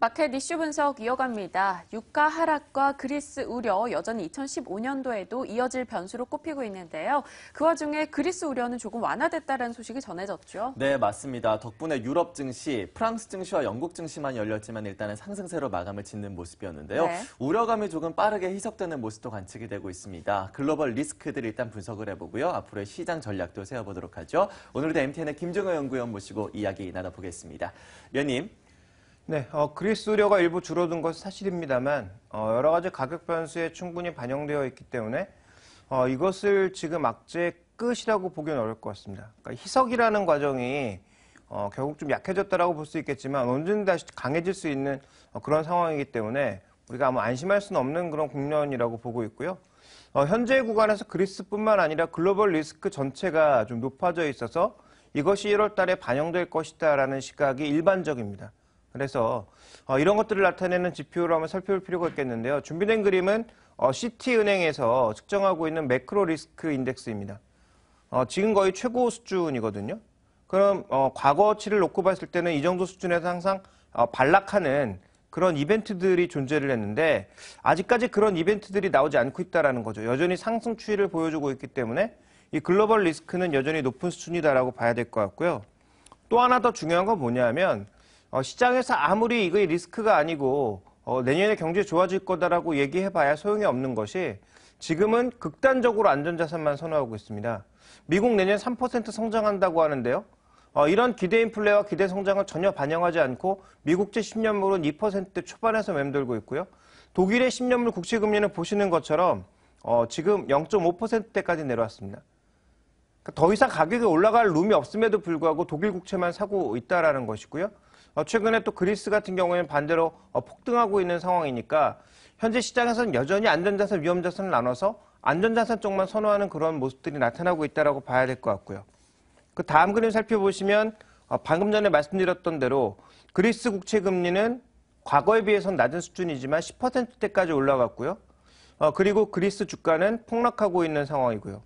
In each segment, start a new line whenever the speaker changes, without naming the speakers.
마켓 이슈 분석 이어갑니다. 유가 하락과 그리스 우려 여전히 2015년도에도 이어질 변수로 꼽히고 있는데요. 그 와중에 그리스 우려는 조금 완화됐다는 소식이 전해졌죠.
네, 맞습니다. 덕분에 유럽 증시, 프랑스 증시와 영국 증시만 열렸지만 일단은 상승세로 마감을 짓는 모습이었는데요.
네.
우려감이 조금 빠르게 희석되는 모습도 관측이 되고 있습니다. 글로벌 리스크들 일단 분석을 해보고요. 앞으로의 시장 전략도 세워보도록 하죠. 오늘도 MTN의 김종호 연구위원 모시고 이야기 나눠보겠습니다. 위원님.
네, 그리스 우려가 일부 줄어든 것은 사실입니다만 여러 가지 가격 변수에 충분히 반영되어 있기 때문에 이것을 지금 악재의 끝이라고 보기는 어려울 것 같습니다. 그러니까 희석이라는 과정이 결국 좀 약해졌다라고 볼 수 있겠지만 언제든 다시 강해질 수 있는 그런 상황이기 때문에 우리가 아마 안심할 수는 없는 그런 국면이라고 보고 있고요. 현재 구간에서 그리스뿐만 아니라 글로벌 리스크 전체가 좀 높아져 있어서 이것이 1월 달에 반영될 것이다라는 시각이 일반적입니다. 그래서 이런 것들을 나타내는 지표를 한번 살펴볼 필요가 있겠는데요. 준비된 그림은 시티은행에서 측정하고 있는 매크로 리스크 인덱스입니다. 지금 거의 최고 수준이거든요. 그럼 과거치를 놓고 봤을 때는 이 정도 수준에서 항상 반락하는 그런 이벤트들이 존재를 했는데 아직까지 그런 이벤트들이 나오지 않고 있다는 거죠. 여전히 상승 추이를 보여주고 있기 때문에 이 글로벌 리스크는 여전히 높은 수준이다라고 봐야 될 것 같고요. 또 하나 더 중요한 건 뭐냐면 시장에서 아무리 이거 리스크가 아니고 내년에 경제 좋아질 거다라고 얘기해봐야 소용이 없는 것이 지금은 극단적으로 안전자산만 선호하고 있습니다. 미국 내년 3% 성장한다고 하는데요. 이런 기대 인플레와 기대 성장을 전혀 반영하지 않고 미국제 10년물은 2% 초반에서 맴돌고 있고요. 독일의 10년물 국채금리는 보시는 것처럼 지금 0.5%대까지 내려왔습니다. 그러니까 더 이상 가격이 올라갈 룸이 없음에도 불구하고 독일 국채만 사고 있다는 것이고요. 최근에 또 그리스 같은 경우에는 반대로 폭등하고 있는 상황이니까 현재 시장에서는 여전히 안전자산, 위험자산을 나눠서 안전자산 쪽만 선호하는 그런 모습들이 나타나고 있다고 봐야 될 것 같고요. 그 다음 그림 살펴보시면 방금 전에 말씀드렸던 대로 그리스 국채 금리는 과거에 비해서는 낮은 수준이지만 10%대까지 올라갔고요. 그리고 그리스 주가는 폭락하고 있는 상황이고요.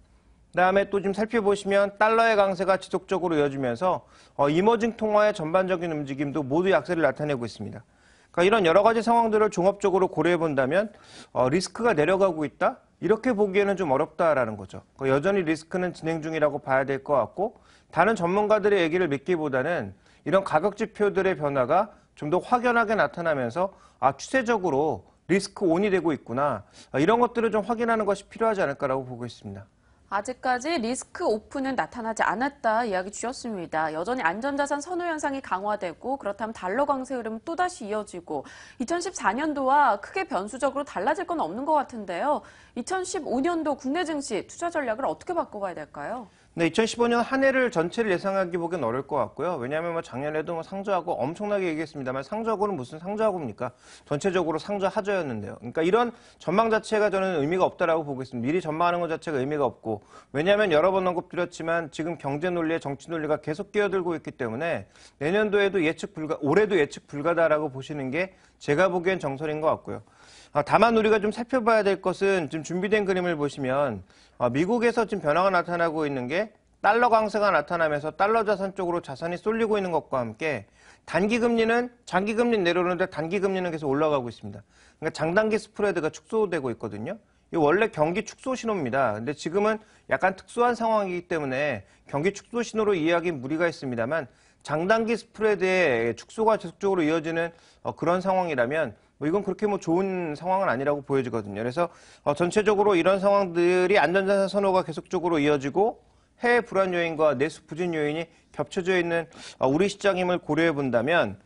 그다음에 또 좀 살펴보시면 달러의 강세가 지속적으로 이어지면서 이머징 통화의 전반적인 움직임도 모두 약세를 나타내고 있습니다. 그러니까 이런 여러 가지 상황들을 종합적으로 고려해 본다면 리스크가 내려가고 있다? 이렇게 보기에는 좀 어렵다라는 거죠. 여전히 리스크는 진행 중이라고 봐야 될 것 같고 다른 전문가들의 얘기를 믿기보다는 이런 가격 지표들의 변화가 좀 더 확연하게 나타나면서 추세적으로 리스크 온이 되고 있구나. 이런 것들을 좀 확인하는 것이 필요하지 않을까라고 보고 있습니다.
아직까지 리스크 오프는 나타나지 않았다 이야기 주셨습니다. 여전히 안전자산 선호 현상이 강화되고 그렇다면 달러 강세 흐름은 또다시 이어지고 2014년도와 크게 변수적으로 달라질 건 없는 것 같은데요. 2015년도 국내 증시 투자 전략을 어떻게 바꿔봐야 될까요?
네, 2015년 한 해를 전체를 예상하기 보기엔 어려울 것 같고요. 왜냐하면 작년에도 상저하고 엄청나게 얘기했습니다만 상저하고는 무슨 상저하고입니까? 전체적으로 상저 하저였는데요. 그러니까 이런 전망 자체가 저는 의미가 없다라고 보고 있습니다. 미리 전망하는 것 자체가 의미가 없고 왜냐하면 여러 번 언급드렸지만 지금 경제 논리에 정치 논리가 계속 끼어들고 있기 때문에 내년도에도 예측 불가, 올해도 예측 불가다라고 보시는 게 제가 보기엔 정설인 것 같고요. 다만 우리가 좀 살펴봐야 될 것은 지금 준비된 그림을 보시면 미국에서 지금 변화가 나타나고 있는 게 달러 강세가 나타나면서 달러 자산 쪽으로 자산이 쏠리고 있는 것과 함께 단기금리는 장기금리는 내려오는데 단기금리는 계속 올라가고 있습니다. 그러니까 장단기 스프레드가 축소되고 있거든요. 이 원래 경기 축소 신호입니다. 근데 지금은 약간 특수한 상황이기 때문에 경기 축소 신호로 이해하기 무리가 있습니다만 장단기 스프레드의 축소가 계속적으로 이어지는 그런 상황이라면 이건 그렇게 좋은 상황은 아니라고 보여지거든요. 그래서 전체적으로 이런 상황들이 안전자산 선호가 계속적으로 이어지고 해외 불안 요인과 내수 부진 요인이 겹쳐져 있는 우리 시장임을 고려해 본다면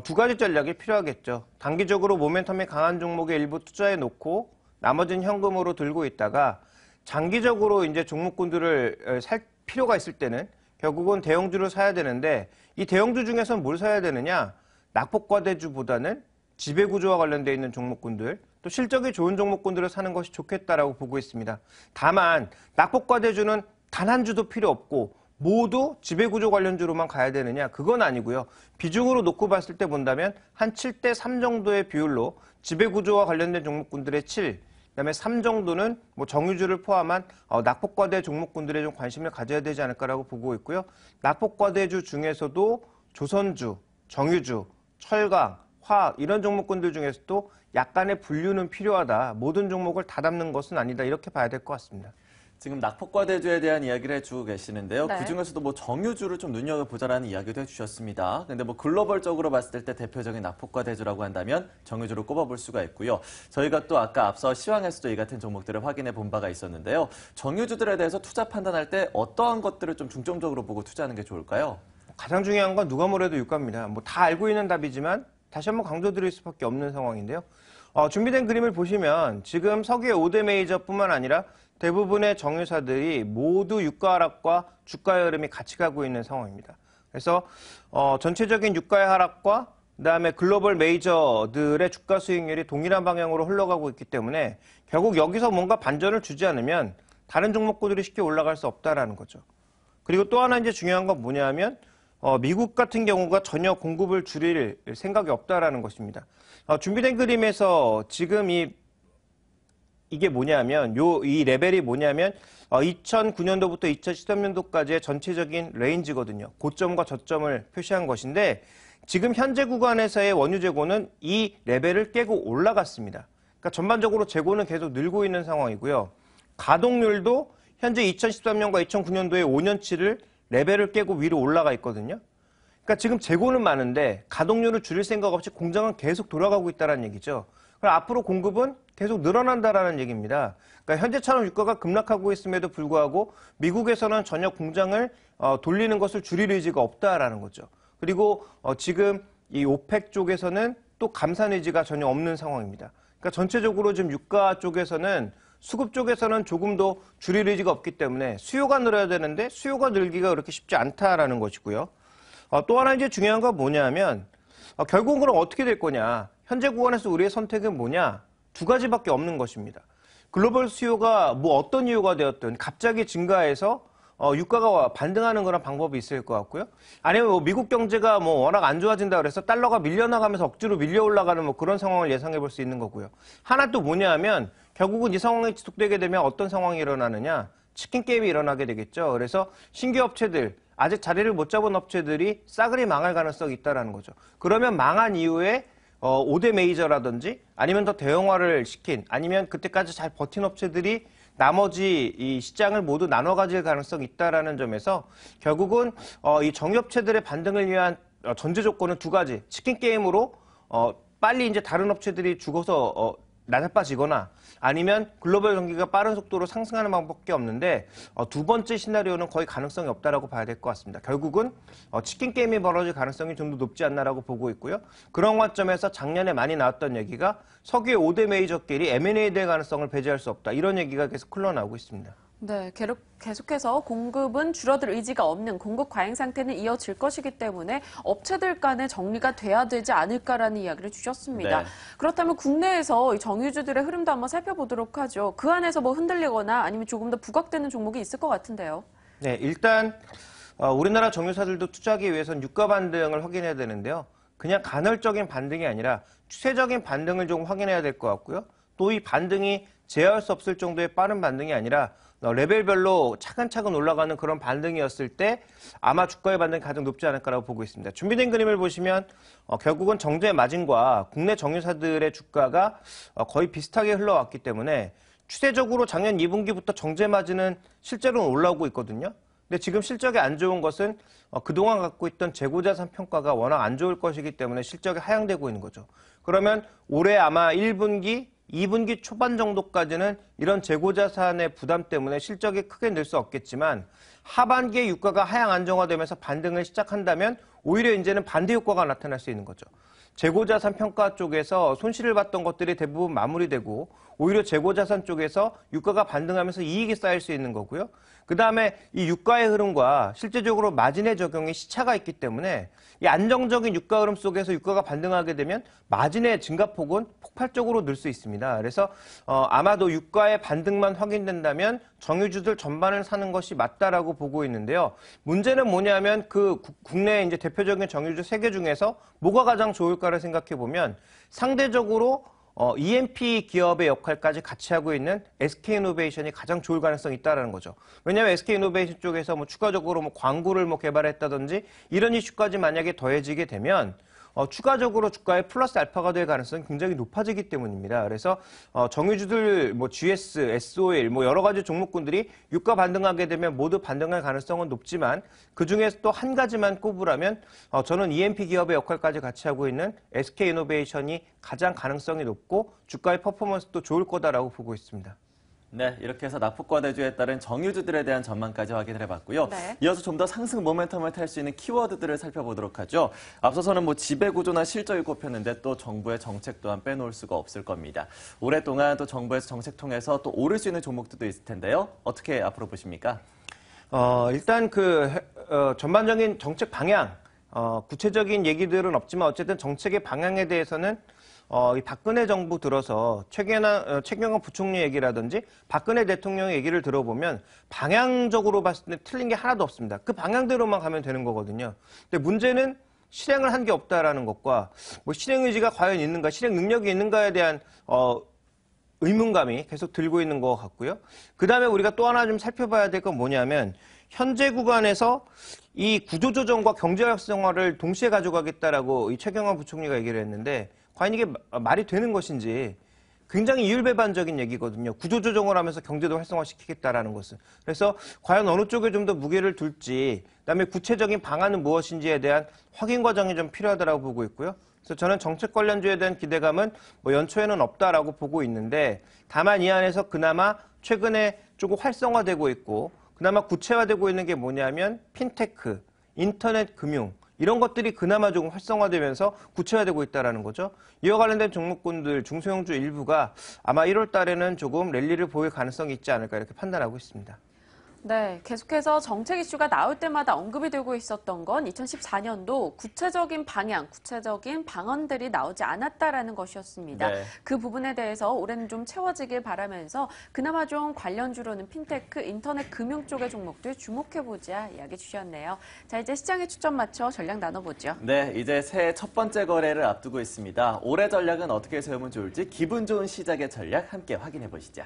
두 가지 전략이 필요하겠죠. 단기적으로 모멘텀이 강한 종목에 일부 투자해 놓고 나머지는 현금으로 들고 있다가 장기적으로 이제 종목군들을 살 필요가 있을 때는 결국은 대형주를 사야 되는데 이 대형주 중에서는 뭘 사야 되느냐? 낙폭과대주보다는 지배구조와 관련되어 있는 종목군들, 또 실적이 좋은 종목군들을 사는 것이 좋겠다라고 보고 있습니다. 다만 낙폭과대주는 단 한 주도 필요 없고 모두 지배구조 관련주로만 가야 되느냐? 그건 아니고요. 비중으로 놓고 봤을 때 본다면 한 7대3 정도의 비율로 지배구조와 관련된 종목군들의 7, 그다음에 3 정도는 정유주를 포함한 낙폭과대 종목군들에 좀 관심을 가져야 되지 않을까라고 보고 있고요. 낙폭과대주 중에서도 조선주, 정유주, 철강, 화학 이런 종목군들 중에서도 약간의 분류는 필요하다. 모든 종목을 다 담는 것은 아니다. 이렇게 봐야 될 것 같습니다.
지금 낙폭과대주에 대한 이야기를 해주고 계시는데요.
네.
그중에서도 뭐 정유주를 좀 눈여겨보자라는 이야기도 해주셨습니다. 근데 뭐 글로벌적으로 봤을 때 대표적인 낙폭과대주라고 한다면 정유주를 꼽아볼 수가 있고요. 저희가 또 아까 앞서 시황에서도 이 같은 종목들을 확인해 본 바가 있었는데요. 정유주들에 대해서 투자 판단할 때 어떠한 것들을 좀 중점적으로 보고 투자하는 게 좋을까요?
가장 중요한 건 누가 뭐래도 유가입니다. 뭐 다 알고 있는 답이지만 다시 한번 강조드릴 수밖에 없는 상황인데요. 준비된 그림을 보시면 지금 석유의 5대 메이저뿐만 아니라 대부분의 정유사들이 모두 유가 하락과 주가의 흐름이 같이 가고 있는 상황입니다. 그래서 전체적인 유가의 하락과 그다음에 글로벌 메이저들의 주가 수익률이 동일한 방향으로 흘러가고 있기 때문에 결국 여기서 뭔가 반전을 주지 않으면 다른 종목군들이 쉽게 올라갈 수 없다라는 거죠. 그리고 또 하나 이제 중요한 건 뭐냐면 미국 같은 경우가 전혀 공급을 줄일 생각이 없다라는 것입니다. 준비된 그림에서 지금 이게 뭐냐면 이 레벨이 뭐냐면 2009년도부터 2013년도까지의 전체적인 레인지거든요. 고점과 저점을 표시한 것인데 지금 현재 구간에서의 원유 재고는 이 레벨을 깨고 올라갔습니다. 그러니까 전반적으로 재고는 계속 늘고 있는 상황이고요. 가동률도 현재 2013년과 2009년도의 5년치를 레벨을 깨고 위로 올라가 있거든요. 그러니까 지금 재고는 많은데 가동률을 줄일 생각 없이 공장은 계속 돌아가고 있다는 얘기죠. 그럼 앞으로 공급은 계속 늘어난다라는 얘기입니다. 그러니까 현재처럼 유가가 급락하고 있음에도 불구하고 미국에서는 전혀 공장을 돌리는 것을 줄일 의지가 없다라는 거죠. 그리고 지금 이 오펙 쪽에서는 또 감산 의지가 전혀 없는 상황입니다. 그러니까 전체적으로 지금 유가 쪽에서는 수급 쪽에서는 조금 더 줄일 의지가 없기 때문에 수요가 늘어야 되는데 수요가 늘기가 그렇게 쉽지 않다라는 것이고요. 또 하나 이제 중요한 건 뭐냐면 결국은 그럼 어떻게 될 거냐. 현재 구간에서 우리의 선택은 뭐냐? 두 가지밖에 없는 것입니다. 글로벌 수요가 뭐 어떤 이유가 되었든 갑자기 증가해서 유가가 반등하는 그런 방법이 있을 것 같고요. 아니면 뭐 미국 경제가 뭐 워낙 안 좋아진다 그래서 달러가 밀려나가면서 억지로 밀려 올라가는 뭐 그런 상황을 예상해 볼 수 있는 거고요. 하나 또 뭐냐 하면 결국은 이 상황이 지속되게 되면 어떤 상황이 일어나느냐? 치킨 게임이 일어나게 되겠죠. 그래서 신규 업체들, 아직 자리를 못 잡은 업체들이 싸그리 망할 가능성이 있다는 거죠. 그러면 망한 이후에 5대 메이저라든지 아니면 더 대형화를 시킨 아니면 그때까지 잘 버틴 업체들이 나머지 이 시장을 모두 나눠 가질 가능성이 있다는 점에서 결국은 이 정유업체들의 반등을 위한 전제 조건은 두 가지. 치킨 게임으로 빨리 이제 다른 업체들이 죽어서 낮아빠지거나 아니면 글로벌 경기가 빠른 속도로 상승하는 방법밖에 없는데 두 번째 시나리오는 거의 가능성이 없다라고 봐야 될 것 같습니다. 결국은 치킨 게임이 벌어질 가능성이 좀 더 높지 않나라고 보고 있고요. 그런 관점에서 작년에 많이 나왔던 얘기가 석유의 5대 메이저끼리 M&A에 대한 가능성을 배제할 수 없다. 이런 얘기가 계속 흘러나오고 있습니다.
네, 계속해서 공급은 줄어들 의지가 없는 공급 과잉 상태는 이어질 것이기 때문에 업체들 간의 정리가 돼야 되지 않을까라는 이야기를 주셨습니다.
네.
그렇다면 국내에서 이 정유주들의 흐름도 한번 살펴보도록 하죠. 그 안에서 뭐 흔들리거나 아니면 조금 더 부각되는 종목이 있을 것 같은데요.
네, 일단 우리나라 정유사들도 투자하기 위해서는 유가 반등을 확인해야 되는데요. 그냥 간헐적인 반등이 아니라 추세적인 반등을 좀 확인해야 될 것 같고요. 또 이 반등이 제어할 수 없을 정도의 빠른 반등이 아니라 레벨별로 차근차근 올라가는 그런 반등이었을 때 아마 주가의 반등이 가장 높지 않을까라고 보고 있습니다. 준비된 그림을 보시면 결국은 정제 마진과 국내 정유사들의 주가가 거의 비슷하게 흘러왔기 때문에 추세적으로 작년 2분기부터 정제 마진은 실제로는 올라오고 있거든요. 근데 지금 실적이 안 좋은 것은 그동안 갖고 있던 재고자산 평가가 워낙 안 좋을 것이기 때문에 실적이 하향되고 있는 거죠. 그러면 올해 아마 1분기, 2분기 초반 정도까지는 이런 재고자산의 부담 때문에 실적이 크게 늘 수 없겠지만 하반기에 유가가 하향 안정화되면서 반등을 시작한다면 오히려 이제는 반대 효과가 나타날 수 있는 거죠. 재고자산 평가 쪽에서 손실을 봤던 것들이 대부분 마무리되고 오히려 재고자산 쪽에서 유가가 반등하면서 이익이 쌓일 수 있는 거고요. 그 다음에 이 유가의 흐름과 실제적으로 마진의 적용이 시차가 있기 때문에 이 안정적인 유가 흐름 속에서 유가가 반등하게 되면 마진의 증가폭은 폭발적으로 늘 수 있습니다. 그래서 아마도 유가의 반등만 확인된다면 정유주들 전반을 사는 것이 맞다라고 보고 있는데요. 문제는 뭐냐면 그 국내 이제 대표적인 정유주 3개 중에서 뭐가 가장 좋을까를 생각해 보면 상대적으로 EMP 기업의 역할까지 같이 하고 있는 SK이노베이션이 가장 좋을 가능성이 있다는 거죠. 왜냐하면 SK이노베이션 쪽에서 뭐 추가적으로 뭐 광구를 뭐 개발했다든지 이런 이슈까지 만약에 더해지게 되면 추가적으로 주가에 플러스 알파가 될 가능성이 굉장히 높아지기 때문입니다. 그래서 정유주들 뭐 GS, SOL 뭐 여러 가지 종목군들이 유가 반등하게 되면 모두 반등할 가능성은 높지만 그중에서 또 한 가지만 꼽으라면 저는 EMP 기업의 역할까지 같이 하고 있는 SK이노베이션이 가장 가능성이 높고 주가의 퍼포먼스도 좋을 거다라고 보고 있습니다.
네, 이렇게 해서 낙폭과대주에 따른 정유주들에 대한 전망까지 확인을 해봤고요.
네.
이어서 좀 더 상승 모멘텀을 탈 수 있는 키워드들을 살펴보도록 하죠. 앞서서는 뭐 지배구조나 실적이 꼽혔는데 또 정부의 정책 또한 빼놓을 수가 없을 겁니다. 오랫동안 또 정부에서 정책 통해서 또 오를 수 있는 종목들도 있을 텐데요. 어떻게 앞으로 보십니까?
일단 전반적인 정책 방향, 구체적인 얘기들은 없지만 어쨌든 정책의 방향에 대해서는 이 박근혜 정부 들어서 최경환 부총리 얘기라든지 박근혜 대통령 얘기를 들어보면 방향적으로 봤을 때 틀린 게 하나도 없습니다. 그 방향대로만 가면 되는 거거든요. 근데 문제는 실행을 한 게 없다라는 것과 뭐 실행 의지가 과연 있는가, 실행 능력이 있는가에 대한 의문감이 계속 들고 있는 것 같고요. 그 다음에 우리가 또 하나 좀 살펴봐야 될 건 뭐냐면 현재 구간에서 이 구조조정과 경제 활성화를 동시에 가져가겠다라고 이 최경환 부총리가 얘기를 했는데 과연 이게 말이 되는 것인지 굉장히 이율배반적인 얘기거든요. 구조조정을 하면서 경제도 활성화시키겠다라는 것은. 그래서 과연 어느 쪽에 좀 더 무게를 둘지, 그다음에 구체적인 방안은 무엇인지에 대한 확인 과정이 좀 필요하다고 보고 있고요. 그래서 저는 정책 관련주에 대한 기대감은 뭐 연초에는 없다라고 보고 있는데 다만 이 안에서 그나마 최근에 조금 활성화되고 있고 그나마 구체화되고 있는 게 뭐냐면 핀테크, 인터넷 금융 이런 것들이 그나마 조금 활성화되면서 구체화되고 있다는 거죠. 이와 관련된 종목군들 중소형주 일부가 아마 1월 달에는 조금 랠리를 보일 가능성이 있지 않을까 이렇게 판단하고 있습니다.
네, 계속해서 정책 이슈가 나올 때마다 언급이 되고 있었던 건 2014년도 구체적인 방향, 구체적인 방안들이 나오지 않았다라는 것이었습니다.
네.
그 부분에 대해서 올해는 좀 채워지길 바라면서 그나마 좀 관련주로는 핀테크, 인터넷 금융 쪽의 종목들 주목해보자 이야기 주셨네요. 자, 이제 시장에 초점 맞춰 전략 나눠보죠.
네, 이제 새해 첫 번째 거래를 앞두고 있습니다. 올해 전략은 어떻게 세우면 좋을지 기분 좋은 시작의 전략 함께 확인해 보시죠.